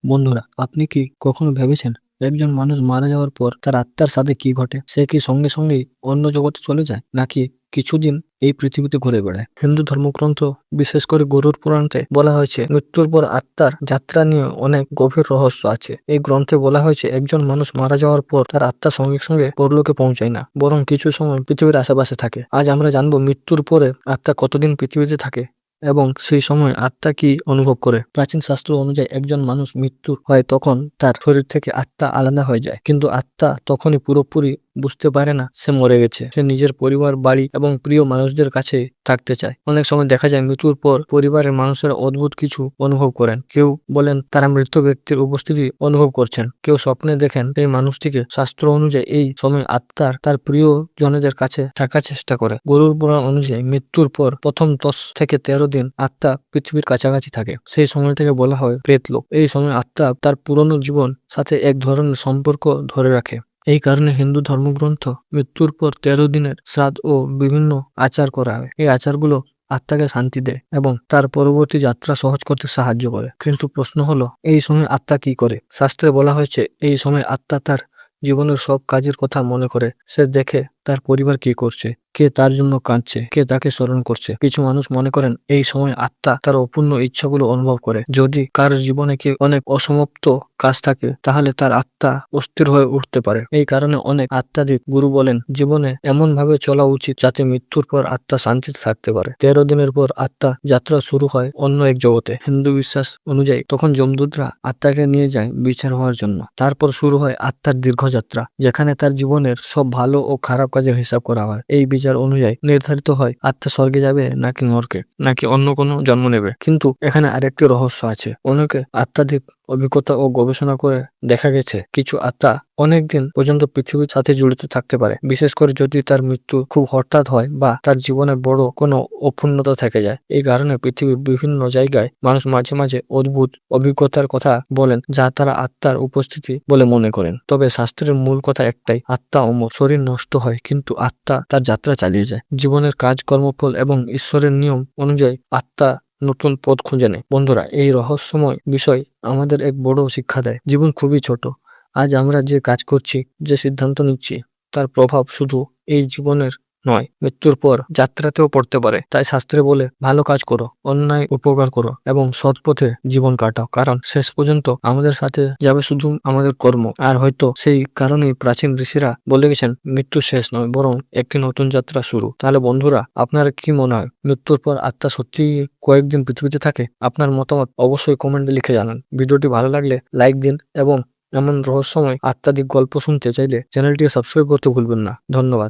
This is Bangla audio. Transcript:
বন্ধুরা, আপনি কি কখনো ভেবেছেন একজন মানুষ মারা যাওয়ার পর তার আত্মার সাথে কি ঘটে? সে কি সঙ্গে সঙ্গেই অন্য জগতে চলে যায়, নাকি কিছুদিন এই পৃথিবীতে ঘুরে বেড়ায়? হিন্দু ধর্মগ্রন্থ, বিশেষ করে গরুর পুরাণে বলা হয়েছে মৃত্যুর পর আত্মার যাত্রা নিয়ে অনেক গভীর রহস্য আছে। এই গ্রন্থে বলা হয়েছে একজন মানুষ মারা যাওয়ার পর তার আত্মা সঙ্গে সঙ্গে পরলোকে পৌঁছায় না, বরং কিছু সময় পৃথিবীর আশেপাশে থাকে। আজ আমরা জানবো মৃত্যুর পরে আত্মা কতদিন পৃথিবীতে থাকে এবং সেই সময় আত্মা কি অনুভব করে। প্রাচীন শাস্ত্র অনুযায়ী একজন মানুষ মৃত্যু হয় তখন তার শরীর থেকে আত্মা আলাদা হয়ে যায়, কিন্তু আত্মা তখনই পুরোপুরি বুঝতে পারে না সে মরে গেছে। সে নিজের পরিবার, বাড়ি এবং প্রিয় মানুষদের কাছে থাকতে চায়। অনেক সময় দেখা যায় মৃত্যুর পর পরিবারের মানুষেরা অদ্ভুত কিছু অনুভব করেন। কেউ বলেন তারা মৃত ব্যক্তির উপস্থিতি অনুভব করছেন, কেউ স্বপ্নে দেখেন এই মানুষটিকে। শাস্ত্র অনুযায়ী এই সময় আত্মার তার প্রিয় জনদের কাছে থাকার চেষ্টা করে। গরুর পুরাণ অনুযায়ী মৃত্যুর পর প্রথম 10 থেকে 13 দিন আত্মা পৃথিবীর কাছাকাছি থাকে। সেই সময়টাকে বলা হয় প্রেতলোক। এই সময় আত্মা তার পুরনো জীবন সাথে এক ধরনের সম্পর্ক ধরে রাখে। এই কারণে হিন্দু ধর্মগ্রন্থ মৃত্যুর পর 13 দিনের শ্রাদ্ধ ও বিভিন্ন আচার করা হয়। এই আচারগুলো আত্মাকে শান্তি দেয় এবং তার পরবর্তী যাত্রা সহজ করতে সাহায্য করে। কিন্তু প্রশ্ন হলো, এই সময় আত্মা কি করে? শাস্ত্রে বলা হয়েছে এই সময় আত্মা তার জীবনের সব কাজের কথা মনে করে। সে দেখে তার পরিবার কি করছে, কে তার জন্য কাঁদছে, কে তাকে স্মরণ করছে। কিছু মানুষ মনে করেন এই সময় আত্মা তার অপূর্ণ ইচ্ছাগুলো অনুভব করে। যদি কার জীবনে কি অনেক অসমাপ্ত কাজ থাকে, তাহলে তার আত্মা অস্থির হয়ে উঠতে পারে। এই কারণে অনেক আত্মাদিক গুরু বলেন জীবনে এমন ভাবে চলা উচিত যাতে মৃত্যুর পর আত্মা শান্তিতে থাকতে পারে। 13 দিনের পর আত্মা যাত্রা শুরু হয় অন্য এক জগতে। হিন্দু বিশ্বাস অনুযায়ী তখন যমদূতরা আত্মাকে নিয়ে যায় বিচার হওয়ার জন্য। তারপর শুরু হয় আত্মার দীর্ঘযাত্রা, যেখানে তার জীবনের সব ভালো ও খারাপ কাজের হিসাব করা হয়। এই বিচার অনুযায়ী নির্ধারিত হয় আত্মা স্বর্গে যাবে নাকি নরকে, নাকি অন্য কোনো জন্ম নেবে। কিন্তু এখানে আরেকটি রহস্য আছে। অনেকে আত্মাধিক অভিজ্ঞতা ও গবেষণা করে দেখা গেছে কিছু আত্মা অনেকদিন পর্যন্ত পৃথিবীর সাথে জড়িত থাকতে পারে, বিশেষ করে যদি তার মৃত্যু খুব হঠাৎ হয় বা তার জীবনে বড় কোনো অপূর্ণতা থেকে যায়। এই কারণে পৃথিবীর বিভিন্ন জায়গায় মানুষ মাঝে মাঝে অদ্ভুত অভিজ্ঞতার কথা বলেন, যা তারা আত্মার উপস্থিতি বলে মনে করেন। তবে শাস্ত্রের মূল কথা একটাই, আত্মা অমর। শরীর নষ্ট হয় কিন্তু আত্মা তার যাত্রা চালিয়ে যায়। জীবনের কাজ, কর্মফল এবং ঈশ্বরের নিয়ম অনুযায়ী আত্মা নতুন পথ খুঁজে নেয়। বন্ধুরা, এই রহস্যময় বিষয় আমাদের এক বড় শিক্ষা দেয়। জীবন খুবই ছোট। আজ আমরা যে কাজ করছি, যে সিদ্ধান্ত নিচ্ছি, তার প্রভাব শুধু এই জীবনের নয়, মৃত্যুর পর যাত্রাতেও পড়তে পারে। তাই শাস্ত্রে বলে, ভালো কাজ করো, অন্যায় উপকার করো এবং সৎ পথে জীবন কাটাও, কারণ শেষ পর্যন্ত আমাদের সাথে যাবে শুধু আমাদের কর্ম। আর হয়তো সেই কারণেই প্রাচীন ঋষিরা বলে গেছেন মৃত্যু শেষ নয়, বরং একটি নতুন যাত্রা শুরু। তাহলে বন্ধুরা, আপনার কি মনে হয় মৃত্যুর পর আত্মা সত্যি কয়েকদিন পৃথিবীতে থাকে? আপনার মতামত অবশ্যই কমেন্টে লিখে জানান। ভিডিওটি ভালো লাগলে লাইক দিন এবং এমন রহস্যময় আত্মাধিক গল্প শুনতে চাইলে চ্যানেলটিকে সাবস্ক্রাইব করতে ভুলবেন না। ধন্যবাদ।